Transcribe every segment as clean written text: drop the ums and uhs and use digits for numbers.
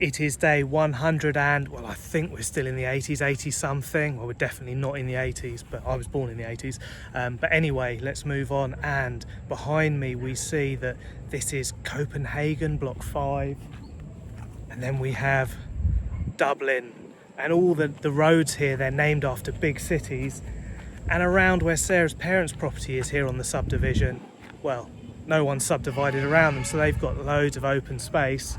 It is day 100 and, well, I think we're still in the 80s, 80 something. Well, we're definitely not in the 80s, but I was born in the 80s. But anyway, let's move on. And behind me, we see that this is Copenhagen, block 5. And then we have Dublin. And all the roads here, they're named after big cities. And around where Sarah's parents' property is here on the subdivision, well, no one's subdivided around them, so they've got loads of open space.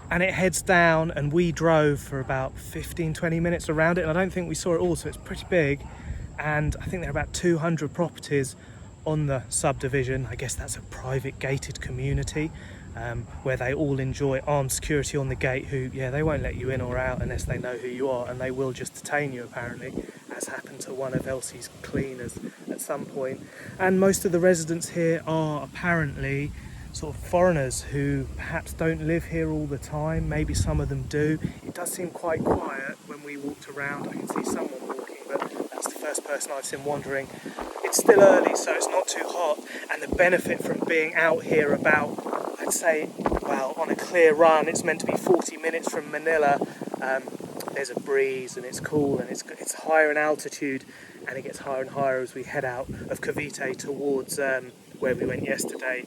And it heads down, and we drove for about 15-20 minutes around it, and I don't think we saw it all, so it's pretty big. And I think there are about 200 properties on the subdivision. I guess that's a private gated community where they all enjoy armed security on the gate, who, yeah, they won't let you in or out unless they know who you are, and they will just detain you apparently, as happened to one of Elsie's cleaners at some point. And most of the residents here are apparently sort of foreigners who perhaps don't live here all the time. Maybe some of them do. It does seem quite quiet when we walked around. I can see someone walking, but that's the first person I've seen wandering. It's still early, so it's not too hot, and the benefit from being out here about, I'd say, well, on a clear run, it's meant to be 40 minutes from Manila. There's a breeze and it's cool, and it's higher in altitude, and it gets higher and higher as we head out of Cavite towards where we went yesterday,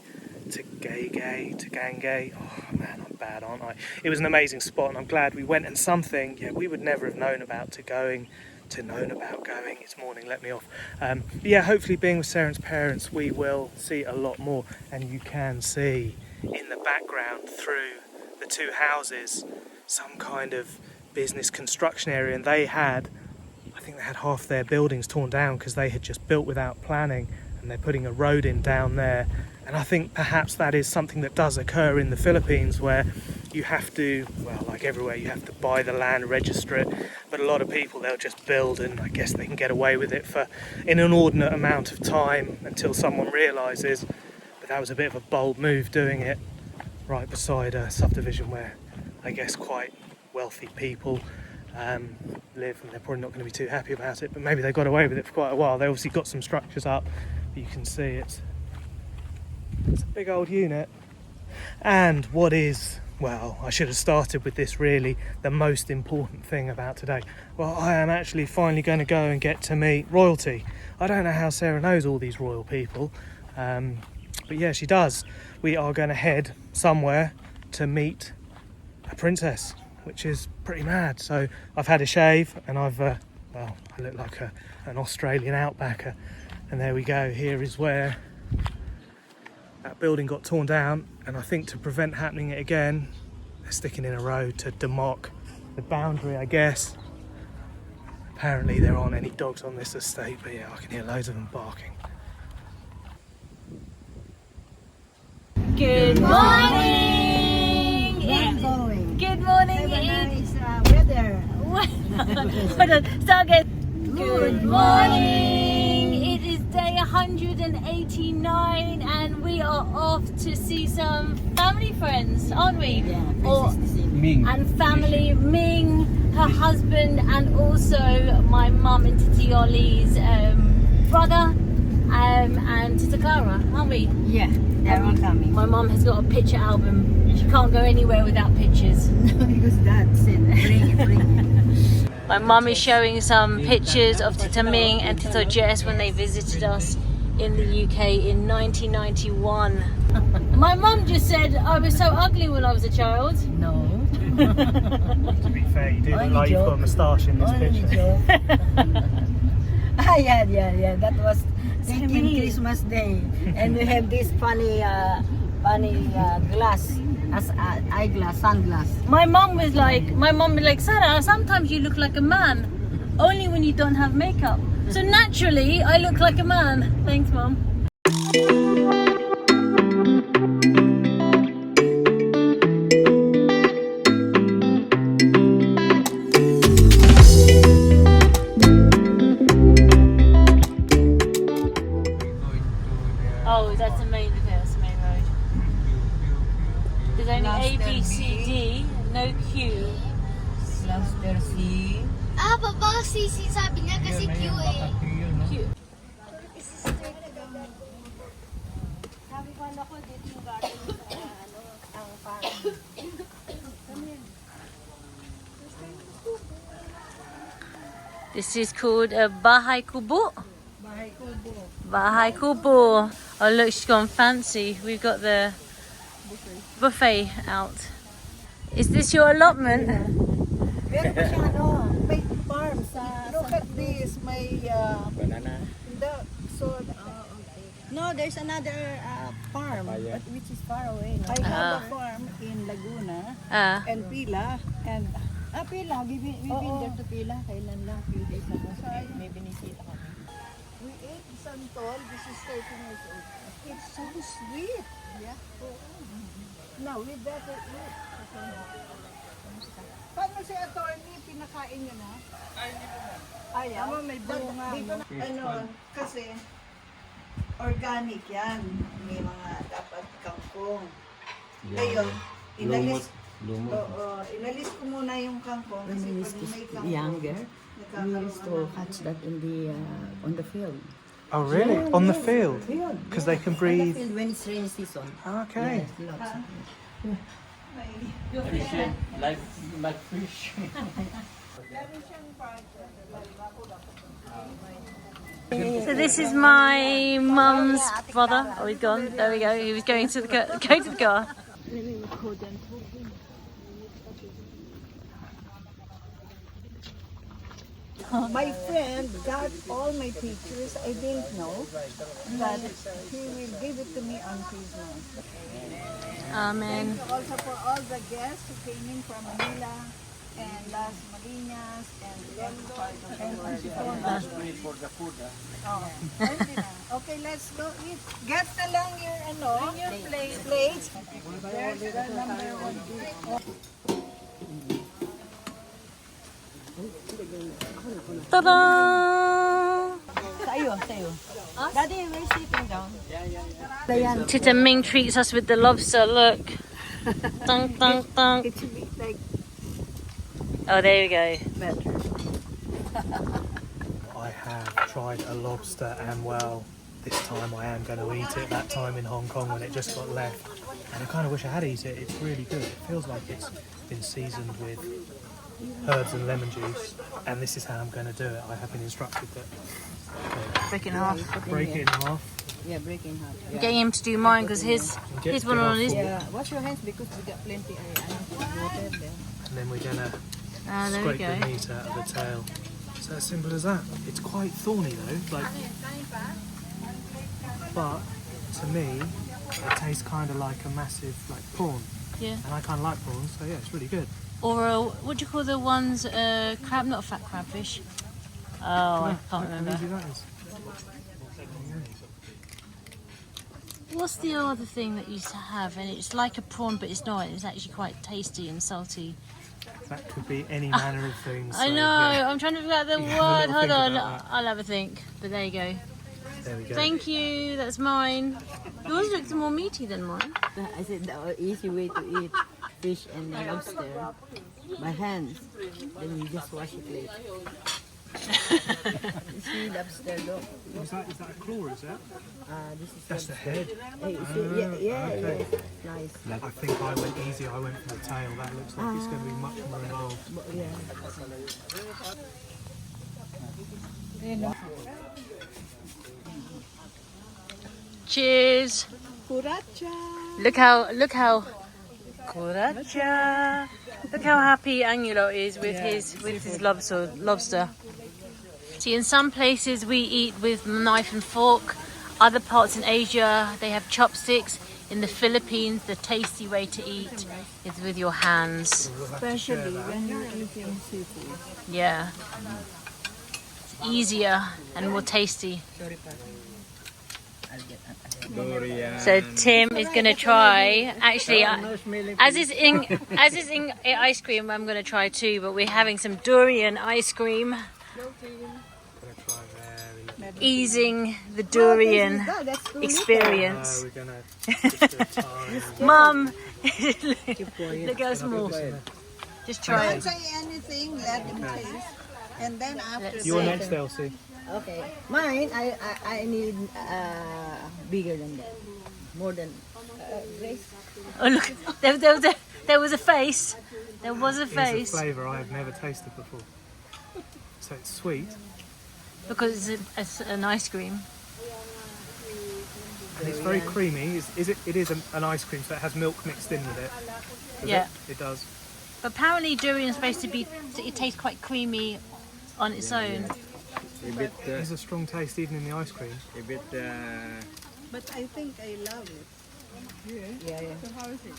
to Tagaytay. Oh man, I'm bad, aren't I? It was an amazing spot, and I'm glad we went. And something, yeah, we would never have known about going. It's morning, let me off. Yeah, hopefully being with Sarah's parents, we will see a lot more. And you can see in the background through the two houses some kind of business construction area, and I think they had half their buildings torn down because they had just built without planning, and they're putting a road in down there. And I think perhaps that is something that does occur in the Philippines, where you have to, well, like everywhere, you have to buy the land, register it. But a lot of people, they'll just build, and I guess they can get away with it for an inordinate amount of time until someone realises. But that was a bit of a bold move, doing it right beside a subdivision where I guess quite wealthy people live, and they're probably not going to be too happy about it. But maybe they got away with it for quite a while. They obviously got some structures up, but you can see it's a big old unit. And what is, well, I should have started with this really, the most important thing about today. Well, I am actually finally going to go and get to meet royalty. I don't know how Sarah knows all these royal people, but yeah, she does. We are going to head somewhere to meet a princess, which is pretty mad. So I've had a shave, and I've, well, I look like an Australian outbacker. And there we go, here is where that building got torn down, and I think to prevent happening it again, they're sticking in a road to demark the boundary, I guess. Apparently there aren't any dogs on this estate, but yeah, I can hear loads of them barking. Good morning! Good morning! Have a nice weather. Good morning! It is day 189, and we are off to see some family friends, aren't we? Yeah, Or Meng. and family, Meng, her husband, and also my mum and Titi Ollie's brother, and Tita Clara, aren't we? Yeah, they're all coming. My mum has got a picture album. She can't go anywhere without pictures. Because that's it. Bring it. My mum is showing some pictures of Tita Ming and Tito Jess when they visited us in the UK in 1991. My mum just said I was so ugly when I was a child. No. To be fair, you do look Only like you've got a joke. moustache in this Only picture. joke. Yeah. That was thinking Christmas Day, and we have this funny glass as eyeglass, sunglass. My mum was like, Sarah, sometimes you look like a man, only when you don't have makeup. So naturally, I look like a man. Thanks, Mum. Oh, that's the main road. There's only A, B, C, D, no Q. Cluster C. Baba, CC sabi niya kasi Q eh. Q. Sabi ko, ano ko, dito yung garden ang farm. This is called a Bahay Kubo. Bahay Kubo. Bahay Kubo. Oh look, she's gone fancy. We've got the buffet out. Is this your allotment? Meron pa siya, ano, may farm sa... Look at this, may... Banana. No, there's another farm, but which is far away. No? I have a farm in Laguna and Pila. And Pila, we've been there to Pila. Kailan lang, few days ago. May binisita kami. We ate santol. This is 13 years old. It's so sweet. Yeah. Now, we better eat. Paano si attorney, pinakain nyo na? Ayaw? May bunga. Ano, kasi organic yan. May mga dapat kangkong. Ngayon, inalis ko muna yung kangkong. Kasi pag may kangkong, younger, we used to catch that in on the field. Oh really? On the field? Because they can On the breathe. field when it's rainy season. Okay. Yes, lots. Like fish. So this is my mum's brother. Oh, he's gone. There we go. He was going to the car. my friend got all my pictures. I didn't know that he will give it to me on Christmas. Amen. Also for all the guests who came in from Manila and Las Marinas and every part of the world. For the food. Okay, let's go eat. Get na lang your plates. There's the number 1. Ta-da! Sa'yo. Daddy, we're sitting down. Tita Ming treats us with the lobster. Look. Dunk, dunk, dunk. It should be like Oh, there we go. better. I have tried a lobster and well, this time I am going to eat it. That time in Hong Kong when it just got left. And I kind of wish I had eaten it. It's really good. It feels like it's been seasoned with herbs and lemon juice. And this is how I'm going to do it. I have been instructed that Break it in half. break it in half. Yeah, breaking half. I'm getting him to do mine because his one on his. Yeah, wash your hands because we got plenty of water there. And then we're going to There we scrape go. the meat out of the tail. It's as simple as that. It's quite thorny though, but to me, it tastes kind of like a massive prawn. Yeah. And I kind of like prawns, so yeah, it's really good. Or what do you call the ones? Crab, not a fat crabfish. Oh, I can't How remember. easy that is. What's the other thing that you used to have? And it's like a prawn, but it's not. It's actually quite tasty and salty. That could be any manner of things. I so, know. yeah. I'm trying to figure out the You have a word. little Hold think on. about that. I'll have a think. But there you go. There we go. Thank you. That's mine. Yours looks more meaty than mine. I said the easy way to eat fish and lobster by hands. Then you just wash it later. See lobster though. Is that a claw, is that? This is That's the head. Hey, you see, yeah, okay. nice. I think I went easy, I went for the tail. That looks like it's going to be much more involved. Yeah. Cheers. Kuracha. Look how Kuracha. Look how happy Angulo is with his lobster. See, in some places we eat with knife and fork. Other parts in Asia they have chopsticks. In the Philippines, the tasty way to eat is with your hands. Especially when you're eating seafood. Yeah. It's easier and more tasty. Durian. So Tim is going to try. Actually, as is in ice cream, I'm going to try too. But we're having some durian ice cream, easing the durian experience. We're going to Mum, look how small. Just try Don't it. say anything, let them taste. And then after Let's You're see. next, Elsie. Okay. Mine, I need bigger than that. More than Grace. Oh look, there was a face. There was a Here's a face. flavour I have never tasted before. So it's sweet. Because it's an ice cream. And it's very creamy. It is an ice cream, so it has milk mixed in with it. Does Yeah. It does. But apparently durian is supposed to be, it tastes quite creamy on its own. A bit, It has a strong taste even in the ice cream. a bit, But I think I love it. Yeah, yeah. So how is it?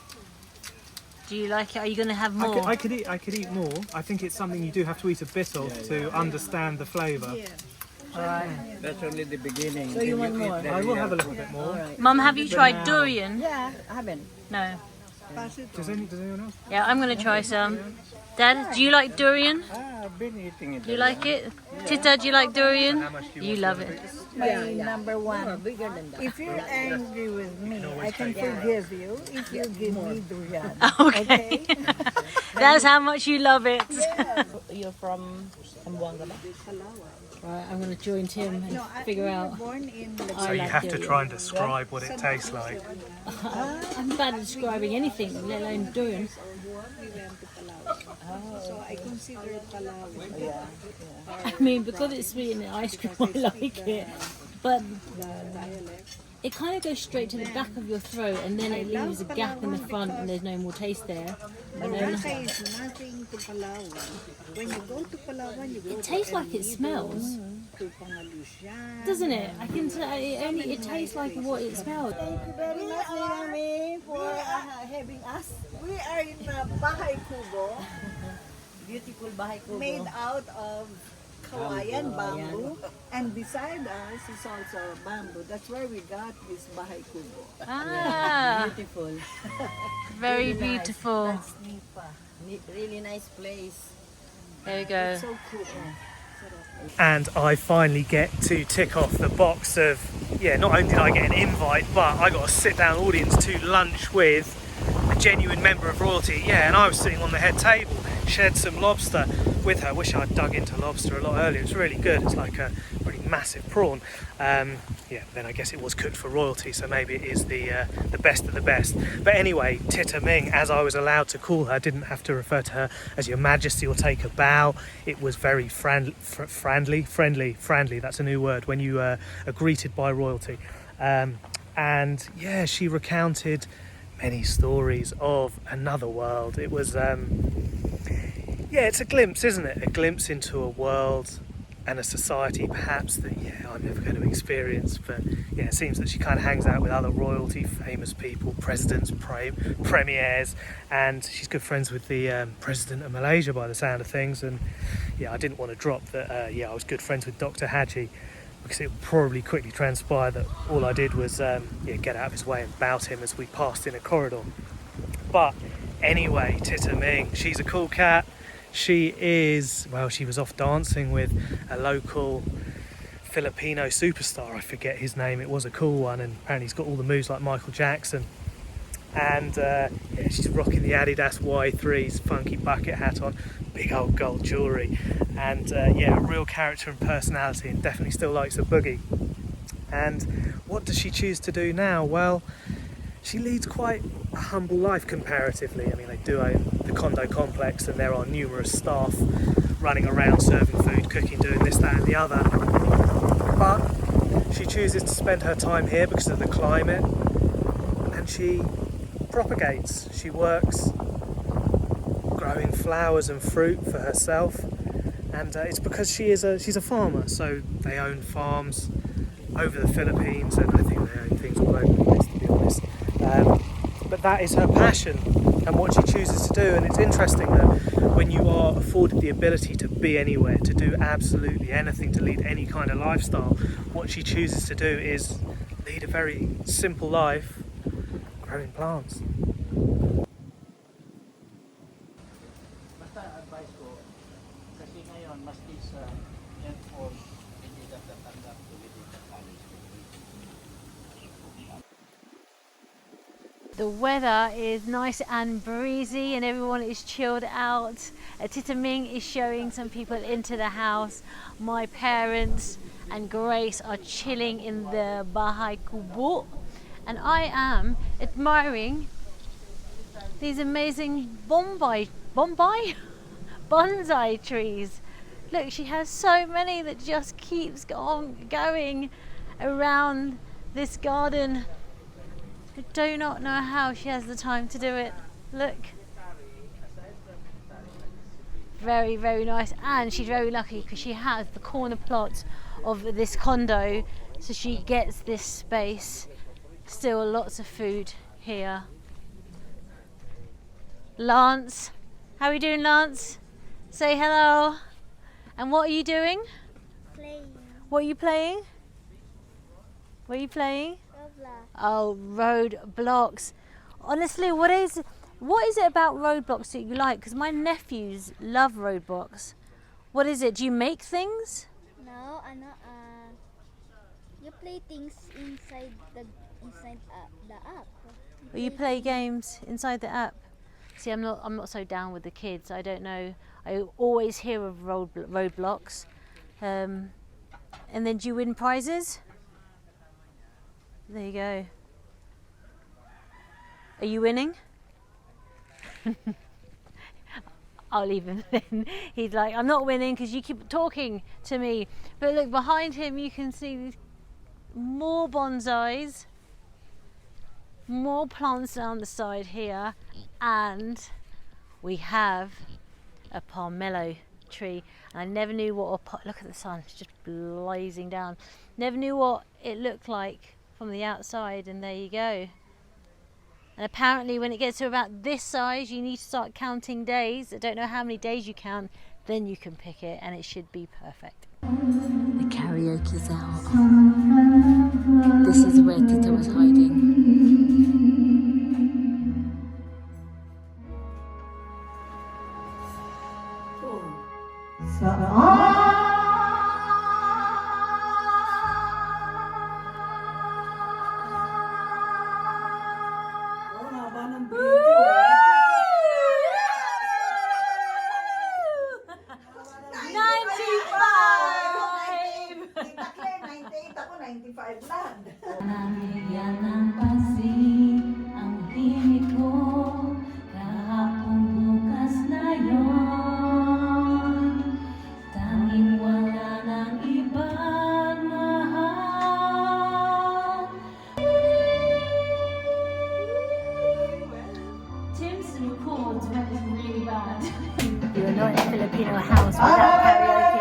Do you like it? Are you going to have more? I could eat more. I think it's something you do have to eat a bit of to understand the flavour. Yeah. Alright. that's only the beginning. So you Then want eat more? the I will real- have a little bit more. Alright. Mum, have you tried durian? Yeah, I haven't. No. Pass it Does on. anyone else? Yeah, I'm going to try some. Dad, do you like durian? I've been eating it. Do you like it? Tita, do you like durian? How much do You want love for it. My number one. Bigger than that. If you're angry with me, I can forgive you if you give me durian. Okay. That's how much you love it. You're from Zamboanga ba? Right, I'm going to join Tim and No, figure we out. were born in So I you like have to durian. try and describe what it tastes like. I'm bad at describing anything, let alone durian. we went to Palawan. So I consider Palawan. I mean, because it's sweet in the ice cream, I like it. But it kind of goes straight to the back of your throat, and then it leaves a gap in the front, and there's no more taste there. And then Boracay is nothing to Palawan. When you go to Palawan, you go it tastes like it smells, to Pangalusyan. doesn't it? I can tell it tastes like what it smells. Thank you very much, Mami, for having us. We are in Bahay Kubo, Beautiful bahay kubo. made out of kawayan bamboo, and beside us is also bamboo. That's where we got this Bahay Kubo. Ah, Beautiful. very Really nice. beautiful. That's Nipa. Really nice place. There we go. So cool. And I finally get to tick off the box of, yeah, not only did I get an invite, but I got a sit down audience to lunch with a genuine member of royalty. Yeah, and I was sitting on the head table, shared some lobster with her. Wish I'd dug into lobster a lot earlier. It's really good. It's like a really massive prawn. Yeah, then I guess it was cooked for royalty, so maybe it is the best of the best. But anyway, Tita Meng, as I was allowed to call her, didn't have to refer to her as Your Majesty or take a bow. It was very friendly. That's a new word when you are greeted by royalty. And yeah, she recounted many stories of another world. It was, yeah, it's a glimpse, isn't it? A glimpse into a world and a society perhaps that, yeah, I'm never going to experience. But yeah, it seems that she kind of hangs out with other royalty, famous people, presidents, premiers, and she's good friends with the president of Malaysia by the sound of things. And yeah, I didn't want to drop that, yeah, I was good friends with Dr. Haji, because it would probably quickly transpire that all I did was yeah, get out of his way and bow to him as we passed in a corridor. But anyway, Tita Meng, she's a cool cat. She is, well, she was off dancing with a local Filipino superstar. I forget his name. It was a cool one, and apparently he's got all the moves like Michael Jackson. And yeah, she's rocking the Adidas Y3's funky bucket hat on, big old gold jewellery, and yeah, a real character and personality, and definitely still likes a boogie. And what does she choose to do now? Well, she leads quite a humble life comparatively. I mean, they do own the condo complex, and there are numerous staff running around serving food, cooking, doing this, that and the other. But she chooses to spend her time here because of the climate, and she propagates. She works growing flowers and fruit for herself, and it's because she's a farmer. So they own farms over the Philippines, and I think they own things all over the place, to be honest. But that is her passion and what she chooses to do. And it's interesting that when you are afforded the ability to be anywhere, to do absolutely anything, to lead any kind of lifestyle, what she chooses to do is lead a very simple life, growing plants. Basta advice ko, kasi ngayon, maski sa inform, hindi ka tatanggap to within the college. The weather is nice and breezy and everyone is chilled out. Tita Meng is showing some people into the house. My parents and Grace are chilling in the Bahay Kubo, and I am admiring these amazing bonsai trees. Look, she has so many that just keeps on going around this garden. I do not know how she has the time to do it. Look. Very, very nice. And she's very lucky because she has the corner plot of this condo, so she gets this space. Still lots of food here. Lance, how are you doing, Lance? Say hello. And what are you doing? Playing. What are you playing? What are you playing? Roblox. Oh, Roadblocks. Honestly, what is it about Roadblocks that you like? Because my nephews love Roadblocks. What is it? Do you make things? No, you play things inside the app. Or you play games inside the app? See, I'm not so down with the kids. I don't know. I always hear of Roadblocks. And then do you win prizes? There you go. Are you winning? I'll leave him then. He's like, I'm not winning because you keep talking to me. But look, behind him you can see these more bonsais, more plants down the side here, and we have a pomelo tree. And I never knew what look at the sun, it's just blazing down. Never knew what it looked like from the outside, and there you go. And apparently when it gets to about this size, you need to start counting days. I don't know how many days you count, then you can pick it, and it should be perfect. The karaoke's out. This is where Tita was hiding. You're not in a Filipino house without karaoke.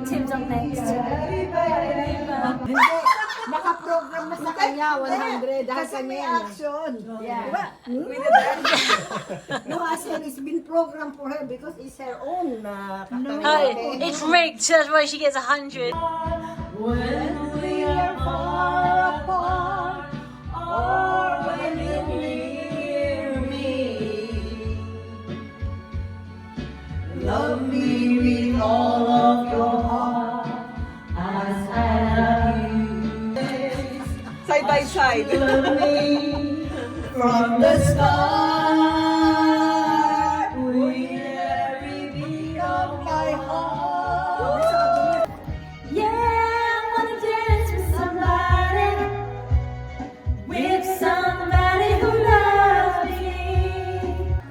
Tim's up next. Naka-program na sa kanya, 100. Kasi may action. Yeah. Diba? No, as in, it's been programmed for her because it's her own karaoke. It's rigged, so that's why she gets 100. When we are far apart, or when you hear me, love me with all of your heart, as I love you. Side by side. Love me from the start, with every beat of my heart.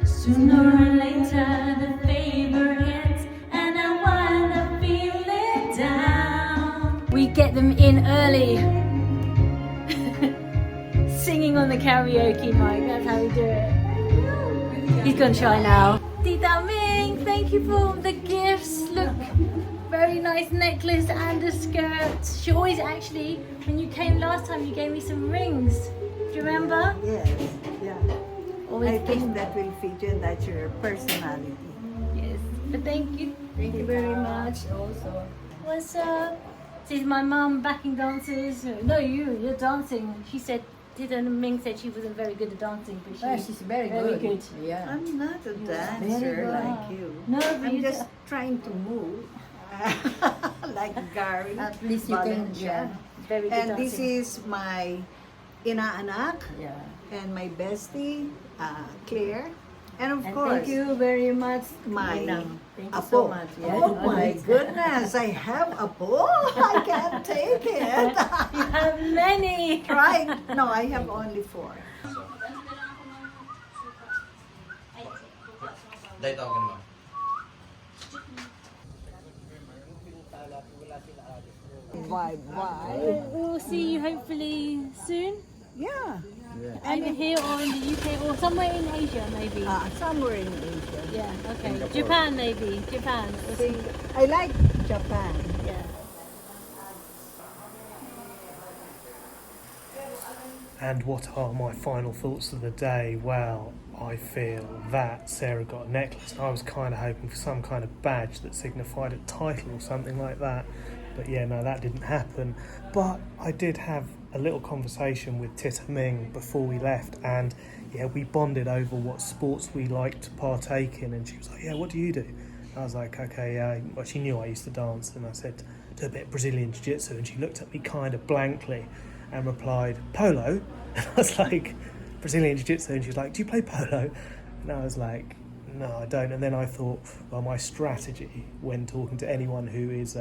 Sooner or later the favor ends and I wind up feeling down. We get them in early. Singing on the karaoke mic, that's how we do it. He's gonna try now. Tita Meng, thank you for the gifts. Look, very nice necklace and a skirt. She always actually, when you came last time, you gave me some rings. Do you remember? Yes, yeah. Always I think that will fit you and that's your personality. Yes, but thank you. Thank you very much also. What's up? This is my mum backing dancers. No, you're dancing. She said, Meng said she wasn't very good at dancing, but She's very good. Yeah. I'm not a dancer like you. No, but I'm you just trying to move. Like Gary. At least you can, Valencia. very good And dancing. this is my inaanak Yeah. and my bestie, Claire. And of And course, thank you very much, my Ninang. Thank you apo. so much. Yeah. Oh my goodness, I have apo. I can't take it. You have many. Right? No, I have only 4. Bye. We'll see you hopefully soon. Yeah. Either here or in the UK or somewhere in Asia maybe. Somewhere in Asia. Yeah, okay. Japan maybe. Japan. I like Japan. Yeah. And what are my final thoughts of the day? Well, I feel that Sarah got a necklace. I was kind of hoping for some kind of badge that signified a title or something like that. But yeah, no, that didn't happen. But I did have a little conversation with Tita Meng before we left, and yeah, we bonded over what sports we like to partake in. And she was like, yeah, what do you do? I was like, okay, well, she knew I used to dance, and I said, do a bit of Brazilian Jiu-Jitsu, and she looked at me kind of blankly and replied, polo? And I was like, Brazilian Jiu-Jitsu? And she was like, do you play polo? And I was like, no, I don't. And then I thought, well, my strategy when talking to anyone who is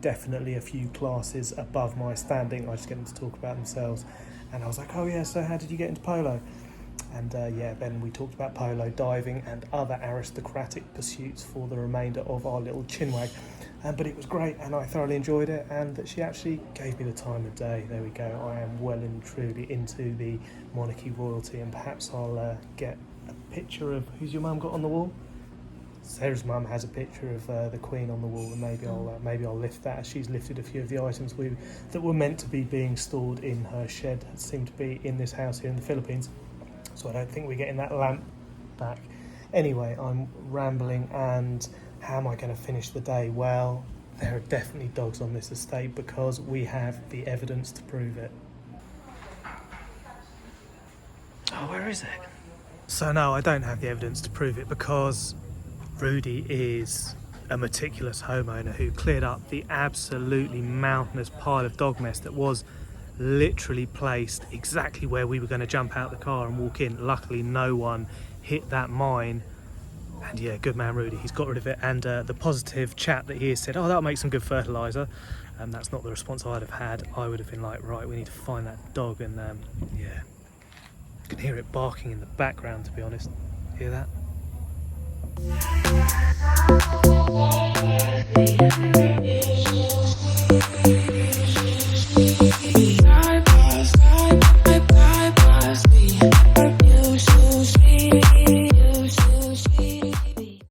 definitely a few classes above my standing, I just get them to talk about themselves. And I was like, oh yeah, so how did you get into polo? And yeah, then we talked about polo, diving and other aristocratic pursuits for the remainder of our little chinwag. But it was great, and I thoroughly enjoyed it, and that she actually gave me the time of day. There we go. I am well and truly into the monarchy royalty, and perhaps I'll get a picture of who's your mum got on the wall. Sarah's mum has a picture of the Queen on the wall, and maybe I'll lift that, as she's lifted a few of the items that were meant to be being stored in her shed. That seem to be in this house here in the Philippines, so I don't think we're getting that lamp back. Anyway, I'm rambling, and how am I going to finish the day? Well, there are definitely dogs on this estate because we have the evidence to prove it. Oh, where is it? So no, I don't have the evidence to prove it because Rudy is a meticulous homeowner who cleared up the absolutely mountainous pile of dog mess that was literally placed exactly where we were going to jump out the car and walk in. Luckily, no one hit that mine. And yeah, good man Rudy, he's got rid of it. And the positive chat that he has said, oh, that'll make some good fertiliser. And that's not the response I'd have had. I would have been like, right, we need to find that dog. And yeah, you can hear it barking in the background, to be honest. Hear that?